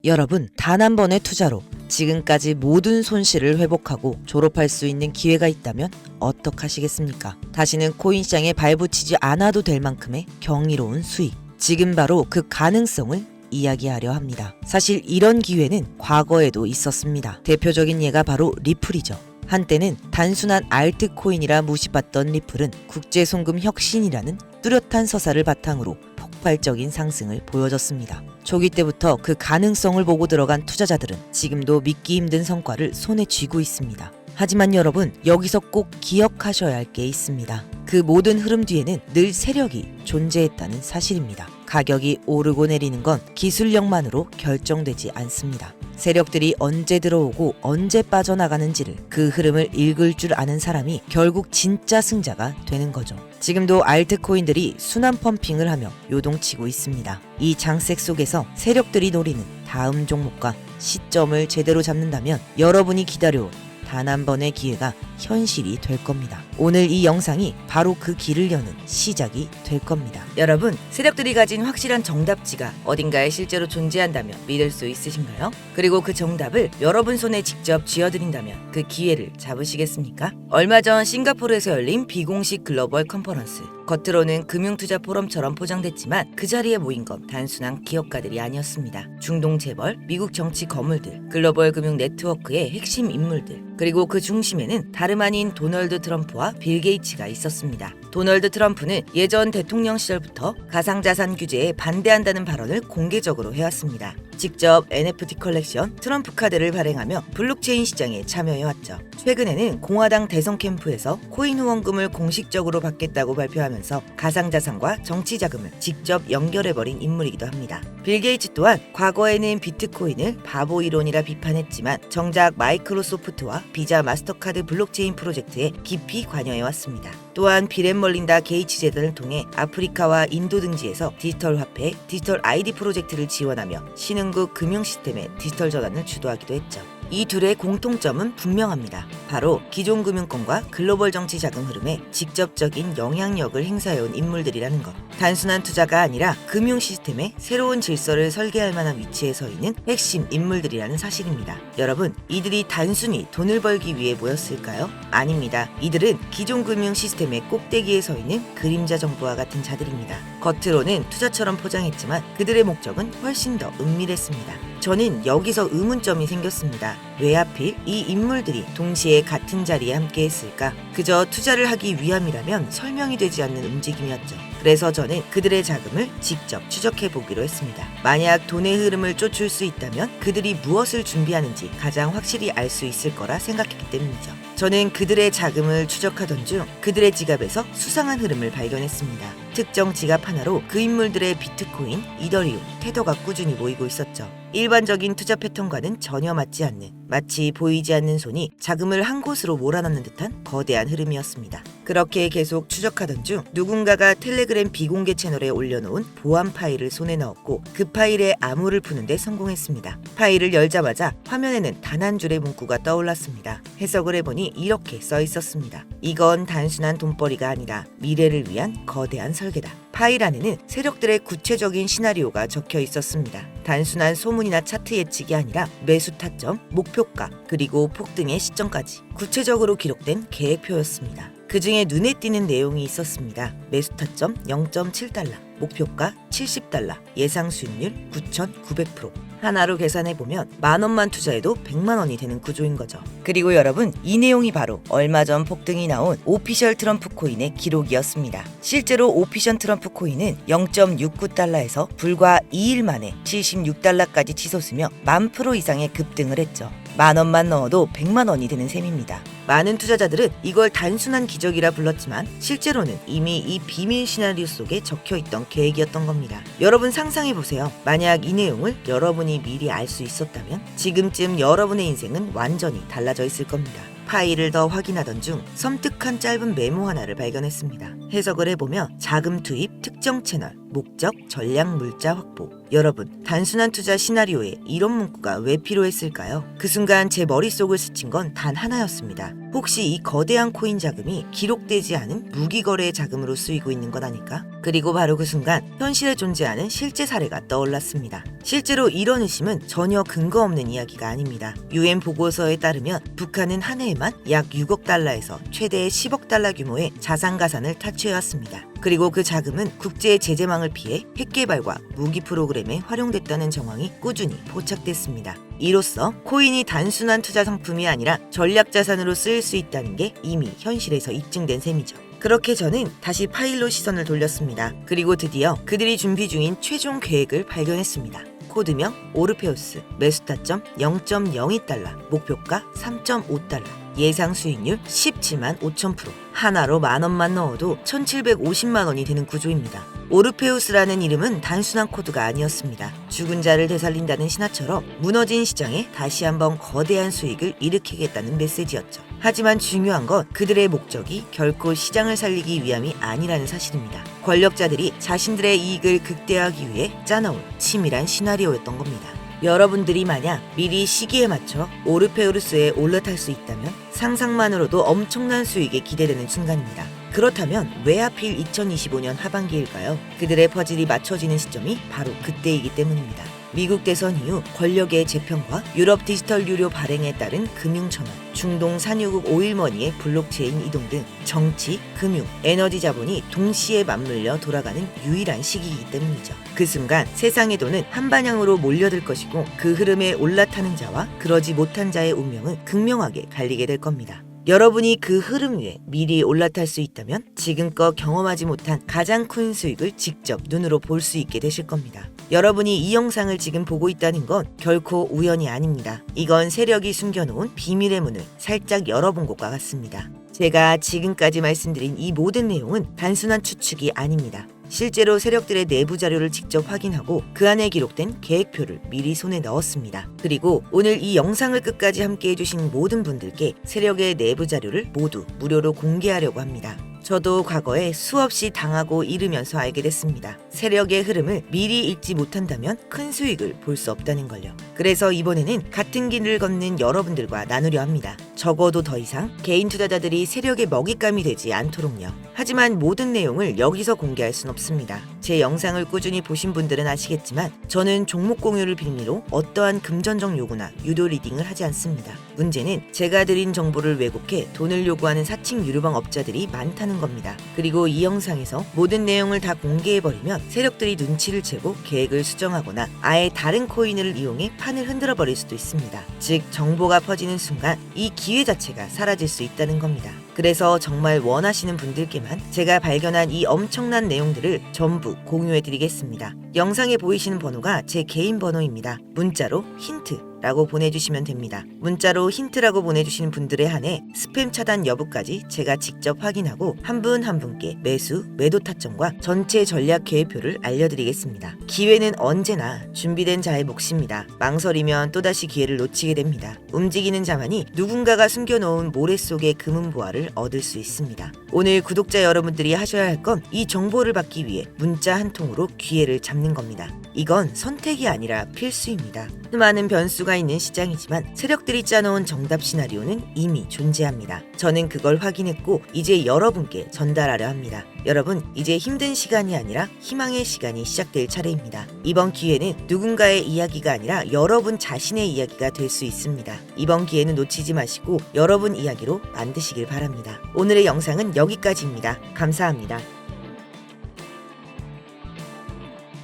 여러분, 단 한 번의 투자로 지금까지 모든 손실을 회복하고 졸업할 수 있는 기회가 있다면 어떡하시겠습니까? 다시는 코인 시장에 발붙이지 않아도 될 만큼의 경이로운 수익. 지금 바로 그 가능성을 이야기하려 합니다. 사실 이런 기회는 과거에도 있었습니다. 대표적인 예가 바로 리플이죠. 한때는 단순한 알트코인이라 무시받던 리플은 국제송금 혁신이라는 뚜렷한 서사를 바탕으로 폭발적인 상승을 보여줬습니다. 초기 때부터 그 가능성을 보고 들어간 투자자들은 지금도 믿기 힘든 성과를 손에 쥐고 있습니다. 하지만 여러분, 여기서 꼭 기억하셔야 할 게 있습니다. 그 모든 흐름 뒤에는 늘 세력이 존재했다는 사실입니다. 가격이 오르고 내리는 건 기술력만으로 결정되지 않습니다. 세력들이 언제 들어오고 언제 빠져나가는지를, 그 흐름을 읽을 줄 아는 사람이 결국 진짜 승자가 되는 거죠. 지금도 알트코인들이 순환 펌핑을 하며 요동치고 있습니다. 이 장색 속에서 세력들이 노리는 다음 종목과 시점을 제대로 잡는다면 여러분이 기다려온 단 한 번의 기회가 현실이 될 겁니다. 오늘 이 영상이 바로 그 길을 여는 시작이 될 겁니다. 여러분, 세력들이 가진 확실한 정답지가 어딘가에 실제로 존재한다면 믿을 수 있으신가요? 그리고 그 정답을 여러분 손에 직접 쥐어드린다면 그 기회를 잡으시겠습니까? 얼마 전 싱가포르에서 열린 비공식 글로벌 컨퍼런스. 겉으로는 금융투자 포럼처럼 포장됐지만 그 자리에 모인 건 단순한 기업가들이 아니었습니다. 중동 재벌, 미국 정치 거물들, 글로벌 금융 네트워크의 핵심 인물들, 그리고 그 중심에는 다름 아닌 도널드 트럼프와 빌 게이츠가 있었습니다. 도널드 트럼프는 예전 대통령 시절부터 가상자산 규제에 반대한다는 발언을 공개적으로 해왔습니다. 직접 NFT 컬렉션 트럼프 카드를 발행하며 블록체인 시장에 참여해왔죠. 최근에는 공화당 대선 캠프에서 코인 후원금을 공식적으로 받겠다고 발표하면서 가상자산과 정치 자금을 직접 연결해버린 인물이기도 합니다. 빌 게이츠 또한 과거에는 비트코인을 바보 이론이라 비판했지만 정작 마이크로소프트와 비자 마스터카드 블록체인 프로젝트에 깊이 관여해왔습니다. 또한 비앤멀린다 게이츠 재단을 통해 아프리카와 인도 등지에서 디지털 화폐, 디지털 아이디 프로젝트를 지원하며 신흥국 금융 시스템의 디지털 전환을 주도하기도 했죠. 이 둘의 공통점은 분명합니다. 바로 기존 금융권과 글로벌 정치 자금 흐름에 직접적인 영향력을 행사해온 인물들이라는 것. 단순한 투자가 아니라 금융 시스템의 새로운 질서를 설계할 만한 위치에 서 있는 핵심 인물들이라는 사실입니다. 여러분, 이들이 단순히 돈을 벌기 위해 모였을까요? 아닙니다. 이들은 기존 금융 시스템의 꼭대기에 서 있는 그림자 정부와 같은 자들입니다. 겉으로는 투자처럼 포장했지만 그들의 목적은 훨씬 더 은밀했습니다. 저는 여기서 의문점이 생겼습니다. 왜 하필 이 인물들이 동시에 같은 자리에 함께 했을까? 그저 투자를 하기 위함이라면 설명이 되지 않는 움직임이었죠. 그래서 저는 그들의 자금을 직접 추적해 보기로 했습니다. 만약 돈의 흐름을 쫓을 수 있다면 그들이 무엇을 준비하는지 가장 확실히 알 수 있을 거라 생각했기 때문이죠. 저는 그들의 자금을 추적하던 중 그들의 지갑에서 수상한 흐름을 발견했습니다. 특정 지갑 하나로 그 인물들의 비트코인, 이더리움, 테더가 꾸준히 모이고 있었죠. 일반적인 투자 패턴과는 전혀 맞지 않는, 마치 보이지 않는 손이 자금을 한 곳으로 몰아넣는 듯한 거대한 흐름이었습니다. 그렇게 계속 추적하던 중 누군가가 텔레그램 비공개 채널에 올려놓은 보안 파일을 손에 넣었고 그 파일에 암호를 푸는데 성공했습니다. 파일을 열자마자 화면에는 단 한 줄의 문구가 떠올랐습니다. 해석을 해보니 이렇게 써 있었습니다. 이건 단순한 돈벌이가 아니라 미래를 위한 거대한 설계다. 파일 안에는 세력들의 구체적인 시나리오가 적혀 있었습니다. 단순한 소문이나 차트 예측이 아니라 매수 타점, 목표가, 그리고 폭등의 시점까지 구체적으로 기록된 계획표였습니다. 그 중에 눈에 띄는 내용이 있었습니다. 매수 타점 0.7달러, 목표가 70달러, 예상 수익률 9,900%. 하나로 계산해보면 10,000원만 투자해도 100만원이 되는 구조인 거죠. 그리고 여러분, 이 내용이 바로 얼마 전 폭등이 나온 오피셜 트럼프 코인의 기록이었습니다. 실제로 오피셜 트럼프 코인은 0.69달러에서 불과 2일 만에 76달러까지 치솟으며 10,000% 이상의 급등을 했죠. 10,000원만 넣어도 100만원이 되는 셈입니다. 많은 투자자들은 이걸 단순한 기적이라 불렀지만 실제로는 이미 이 비밀 시나리오 속에 적혀있던 계획이었던 겁니다. 여러분 상상해보세요. 만약 이 내용을 여러분이 미리 알 수 있었다면 지금쯤 여러분의 인생은 완전히 달라져 있을 겁니다. 파일을 더 확인하던 중 섬뜩한 짧은 메모 하나를 발견했습니다. 해석을 해보면 자금 투입, 특정 채널, 목적, 전략, 물자 확보. 여러분, 단순한 투자 시나리오에 이런 문구가 왜 필요했을까요? 그 순간 제 머릿속을 스친 건 단 하나였습니다. 혹시 이 거대한 코인 자금이 기록되지 않은 무기거래 자금으로 쓰이고 있는 것 아닐까? 그리고 바로 그 순간 현실에 존재하는 실제 사례가 떠올랐습니다. 실제로 이런 의심은 전혀 근거 없는 이야기가 아닙니다. UN 보고서에 따르면 북한은 한 해에만 약 6억 달러에서 최대 10억 달러 규모의 자산가산을 탈취해왔습니다. 그리고 그 자금은 국제 제재망을 피해 핵 개발과 무기 프로그램에 활용됐다는 정황이 꾸준히 포착됐습니다. 이로써 코인이 단순한 투자 상품이 아니라 전략 자산으로 쓰일 수 있다는 게 이미 현실에서 입증된 셈이죠. 그렇게 저는 다시 파일로 시선을 돌렸습니다. 그리고 드디어 그들이 준비 중인 최종 계획을 발견했습니다. 코드명 오르페우스, 매수타점 0.02달러, 목표가 3.5달러, 예상 수익률 17만 5천 %, 하나로 10,000원만 넣어도 1,750만 원이 되는 구조입니다. 오르페우스라는 이름은 단순한 코드가 아니었습니다. 죽은 자를 되살린다는 신화처럼 무너진 시장에 다시 한번 거대한 수익을 일으키겠다는 메시지였죠. 하지만 중요한 건 그들의 목적이 결코 시장을 살리기 위함이 아니라는 사실입니다. 권력자들이 자신들의 이익을 극대화하기 위해 짜놓은 치밀한 시나리오였던 겁니다. 여러분들이 만약 미리 시기에 맞춰 오르페우스에 올라탈 수 있다면 상상만으로도 엄청난 수익이 기대되는 순간입니다. 그렇다면 왜 하필 2025년 하반기일까요? 그들의 퍼즐이 맞춰지는 시점이 바로 그때이기 때문입니다. 미국 대선 이후 권력의 재편과 유럽 디지털 유료 발행에 따른 금융천원, 중동 산유국 오일머니의 블록체인 이동 등 정치, 금융, 에너지 자본이 동시에 맞물려 돌아가는 유일한 시기이기 때문이죠. 그 순간 세상의 돈은 한 방향으로 몰려들 것이고 그 흐름에 올라타는 자와 그러지 못한 자의 운명은 극명하게 갈리게 될 겁니다. 여러분이 그 흐름 위에 미리 올라탈 수 있다면 지금껏 경험하지 못한 가장 큰 수익을 직접 눈으로 볼 수 있게 되실 겁니다. 여러분이 이 영상을 지금 보고 있다는 건 결코 우연이 아닙니다. 이건 세력이 숨겨놓은 비밀의 문을 살짝 열어본 것과 같습니다. 제가 지금까지 말씀드린 이 모든 내용은 단순한 추측이 아닙니다. 실제로 세력들의 내부 자료를 직접 확인하고 그 안에 기록된 계획표를 미리 손에 넣었습니다. 그리고 오늘 이 영상을 끝까지 함께 해주신 모든 분들께 세력의 내부 자료를 모두 무료로 공개하려고 합니다. 저도 과거에 수없이 당하고 잃으면서 알게 됐습니다. 세력의 흐름을 미리 읽지 못한다면 큰 수익을 볼 수 없다는 걸요. 그래서 이번에는 같은 길을 걷는 여러분들과 나누려 합니다. 적어도 더 이상 개인 투자자들이 세력의 먹잇감이 되지 않도록요. 하지만 모든 내용을 여기서 공개할 순 없습니다. 제 영상을 꾸준히 보신 분들은 아시겠지만 저는 종목 공유를 빌미로 어떠한 금전적 요구나 유도 리딩을 하지 않습니다. 문제는 제가 드린 정보를 왜곡해 돈을 요구하는 사칭 유료방 업자들이 많다는 겁니다. 그리고 이 영상에서 모든 내용을 다 공개해버리면 세력들이 눈치를 채고 계획을 수정하거나 아예 다른 코인을 이용해 판을 흔들어 버릴 수도 있습니다. 즉 정보가 퍼지는 순간 이 기회 자체가 사라질 수 있다는 겁니다. 그래서 정말 원하시는 분들께만 제가 발견한 이 엄청난 내용들을 전부 공유해드리겠습니다. 영상에 보이시는 번호가 제 개인 번호입니다. 문자로 힌트 라고 보내주시면 됩니다. 문자로 힌트라고 보내주시는 분들에 한해 스팸 차단 여부까지 제가 직접 확인하고 한 분 한 분께 매수, 매도 타점과 전체 전략 계획표를 알려드리겠습니다. 기회는 언제나 준비된 자의 몫입니다. 망설이면 또다시 기회를 놓치게 됩니다. 움직이는 자만이 누군가가 숨겨놓은 모래 속의 금은보화를 얻을 수 있습니다. 오늘 구독자 여러분들이 하셔야 할 건 이 정보를 받기 위해 문자 한 통으로 기회를 잡는 겁니다. 이건 선택이 아니라 필수입니다. 수많은 변수가 있는 시장이지만 세력들이 짜놓은 정답 시나리오는 이미 존재합니다. 저는 그걸 확인했고 이제 여러분께 전달하려 합니다. 여러분, 이제 힘든 시간이 아니라 희망의 시간이 시작될 차례입니다. 이번 기회는 누군가의 이야기가 아니라 여러분 자신의 이야기가 될 수 있습니다. 이번 기회는 놓치지 마시고 여러분 이야기로 만드시길 바랍니다. 오늘의 영상은 여기까지입니다. 감사합니다.